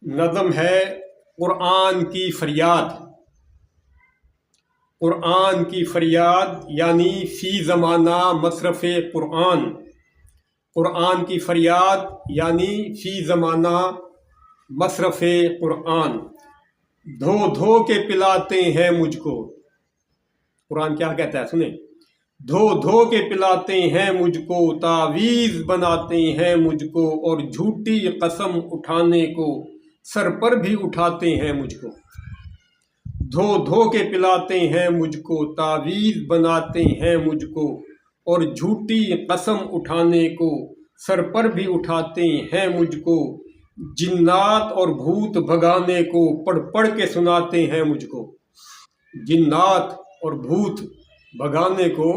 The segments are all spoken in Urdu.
نظم ہے قرآن کی فریاد۔ قرآن کی فریاد یعنی فی زمانہ مصرف قرآن۔ قرآن کی فریاد یعنی فی زمانہ مصرف قرآن۔ دھو دھو کے پلاتے ہیں مجھ کو۔ قرآن کیا کہتا ہے سنیں، دھو دھو کے پلاتے ہیں مجھ کو، تعویذ بناتے ہیں مجھ کو، اور جھوٹی قسم اٹھانے کو سر پر بھی اٹھاتے ہیں مجھ کو۔ دھو دھو کے پلاتے ہیں مجھ کو، تعویذ بناتے ہیں مجھ کو، اور جھوٹی قسم اٹھانے کو سر پر بھی اٹھاتے ہیں مجھ کو۔ جنات اور بھوت بھگانے کو پڑھ پڑھ کے سناتے ہیں مجھ کو۔ جنات اور بھوت بھگانے کو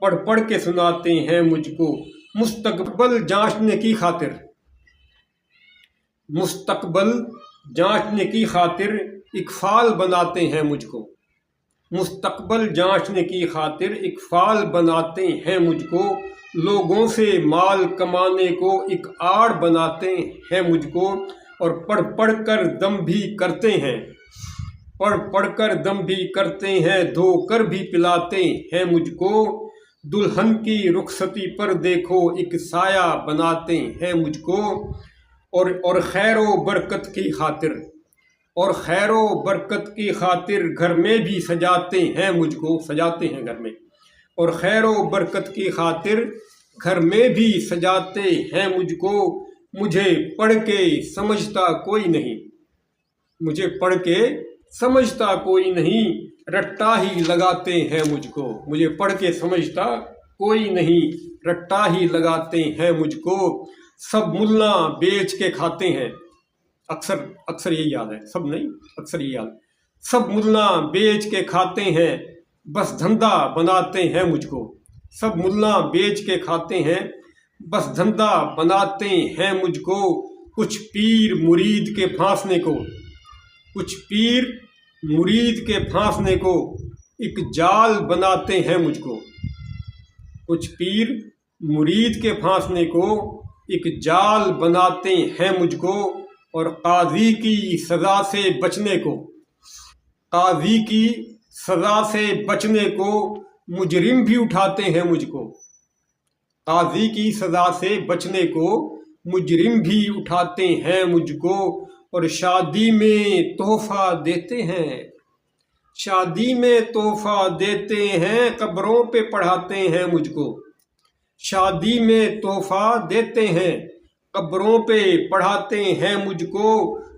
پڑھ پڑھ کے سناتے ہیں مجھ کو۔ مستقبل جانچنے کی خاطر، مستقبل جانچنے کی خاطر اقفال بناتے ہیں مجھ کو۔ مستقبل جانچنے کی خاطر اقفال بناتے ہیں مجھ کو۔ لوگوں سے مال کمانے کو ایک آڑ بناتے ہیں مجھ کو، اور پڑھ پڑھ کر دم بھی کرتے ہیں، پڑھ پڑھ کر دم بھی کرتے ہیں، دھو کر بھی پلاتے ہیں مجھ کو۔ دلہن کی رخصتی پر دیکھو ایک سایہ بناتے ہیں مجھ کو، اور خیر و برکت کی خاطر، اور خیر و برکت کی خاطر گھر میں بھی سجاتے ہیں مجھ کو، سجاتے ہیں گھر میں، اور خیر و برکت کی خاطر گھر میں بھی سجاتے ہیں مجھ کو۔ مجھے پڑھ کے سمجھتا کوئی نہیں، مجھے پڑھ کے سمجھتا کوئی نہیں، رٹا ہی لگاتے ہیں مجھ کو۔ مجھے پڑھ کے سمجھتا کوئی نہیں، رٹا ہی لگاتے ہیں مجھ کو۔ سب ملا بیچ کے کھاتے ہیں، اکثر یہی یاد ہے، سب نہیں اکثر یہی یاد۔ سب ملا بیچ کے کھاتے ہیں، بس دھندا بناتے ہیں مجھ کو۔ سب ملا بیچ کے کھاتے ہیں، بس دھندا بناتے ہیں مجھ کو۔ کچھ پیر مرید کے پھانسنے کو، کچھ پیر مرید کے پھانسنے کو ایک جال بناتے ہیں مجھ کو۔ کچھ پیر مرید کے پھانسنے کو ایک جال بناتے ہیں مجھ کو، اور قاضی کی سزا سے بچنے کو، قاضی کی سزا سے بچنے کو مجرم بھی اٹھاتے ہیں مجھ کو۔ قاضی کی سزا سے بچنے کو مجرم بھی اٹھاتے ہیں مجھ کو۔ اور شادی میں تحفہ دیتے ہیں، شادی میں تحفہ دیتے ہیں، قبروں پہ پڑھاتے ہیں مجھ کو۔ شادی میں تحفہ دیتے ہیں، قبروں پہ پڑھاتے ہیں مجھ کو۔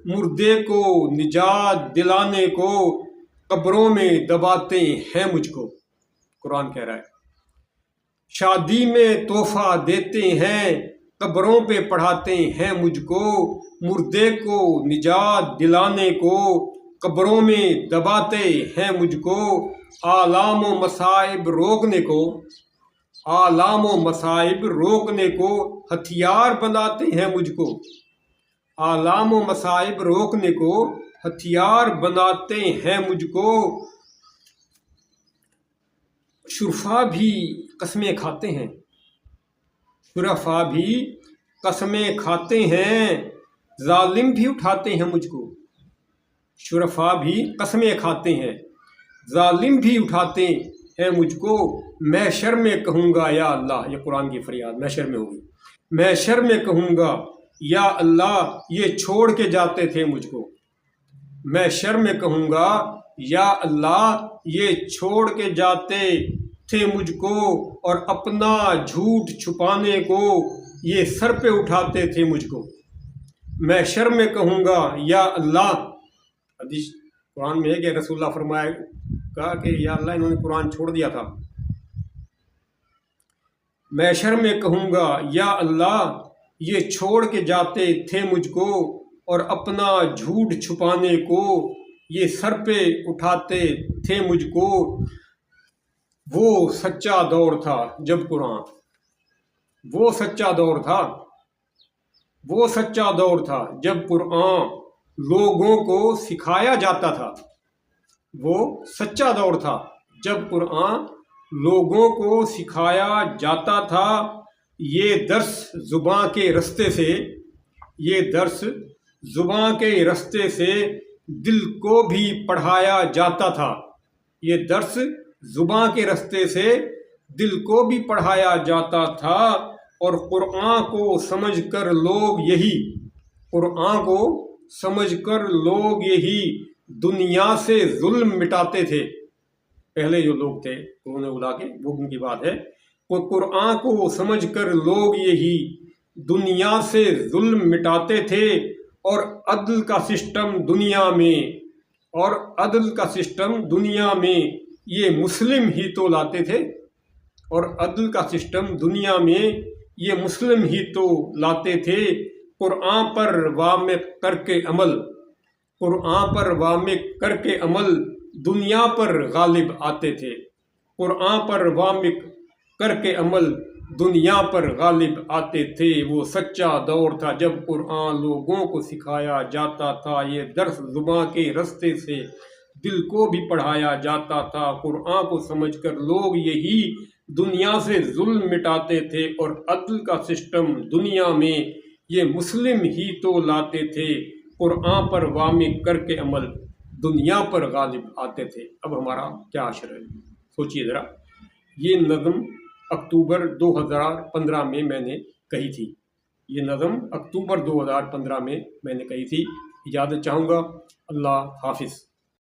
مردے کو نجات دلانے کو قبروں میں دباتے ہیں مجھ کو۔ قرآن کہہ رہا ہے شادی میں تحفہ دیتے ہیں، قبروں پہ پڑھاتے ہیں مجھ کو۔ مردے کو نجات دلانے کو قبروں میں دباتے ہیں مجھ کو۔ آلام و مصائب روکنے کو، آلام و مصائب روکنے کو ہتھیار بناتے ہیں مجھ کو۔ آلام و مصائب روکنے کو ہتھیار بناتے ہیں مجھ کو۔ شرفا بھی قسمیں کھاتے ہیں، شرفا بھی قسمیں کھاتے ہیں، ظالم بھی اٹھاتے ہیں مجھ کو۔ شرفا بھی قسمیں کھاتے ہیں، ظالم بھی اٹھاتے ہیں مجھ کو۔ محشر میں کہوں گا یا اللہ، یہ قرآن کی فریاد محشر میں ہوگی۔ محشر میں کہوں گا یا اللہ، یہ چھوڑ کے جاتے تھے مجھ کو۔ محشر میں کہوں گا یا اللہ، یہ چھوڑ کے جاتے تھے مجھ کو، اور اپنا جھوٹ چھپانے کو یہ سر پہ اٹھاتے تھے مجھ کو۔ محشر میں کہوں گا یا اللہ، حدیث قرآن میں ہے کہ رسول اللہ فرمایا کہا کہ یا اللہ انہوں نے قرآن چھوڑ دیا تھا۔ محشر میں کہوں گا یا اللہ، یہ چھوڑ کے جاتے تھے مجھ کو، اور اپنا جھوٹ چھپانے کو یہ سر پہ اٹھاتے تھے مجھ کو۔ وہ سچا دور تھا جب قرآن، وہ سچا دور تھا، وہ سچا دور تھا جب قرآن لوگوں کو سکھایا جاتا تھا۔ وہ سچا دور تھا جب قرآن لوگوں کو سکھایا جاتا تھا۔ یہ درس زباں کے رستے سے، یہ درس زباں کے رستے سے دل کو بھی پڑھایا جاتا تھا۔ یہ درس زباں کے رستے سے دل کو بھی پڑھایا جاتا تھا، اور قرآن کو سمجھ کر لوگ یہی دنیا سے ظلم مٹاتے تھے۔ پہلے جو لوگ تھے قرون اولیٰ کے، وہ ان کی بات ہے، وہ قرآن کو سمجھ کر لوگ یہی دنیا سے ظلم مٹاتے تھے، اور عدل کا سسٹم دنیا میں یہ مسلم ہی تو لاتے تھے، قرآن پر وامق کر کے عمل دنیا پر غالب آتے تھے۔ وہ سچا دور تھا جب قرآن لوگوں کو سکھایا جاتا تھا، یہ درس زباں کے رستے سے دل کو بھی پڑھایا جاتا تھا، قرآن کو سمجھ کر لوگ یہی دنیا سے ظلم مٹاتے تھے، اور عدل کا سسٹم دنیا میں یہ مسلم ہی تو لاتے تھے، قرآن پر وامق کر کے عمل دنیا پر غالب آتے تھے۔ اب ہمارا کیا اشر ہے، سوچیے ذرا۔ یہ نظم اکتوبر 2015 میں میں نے کہی تھی، اجازت چاہوں گا۔ اللہ حافظ۔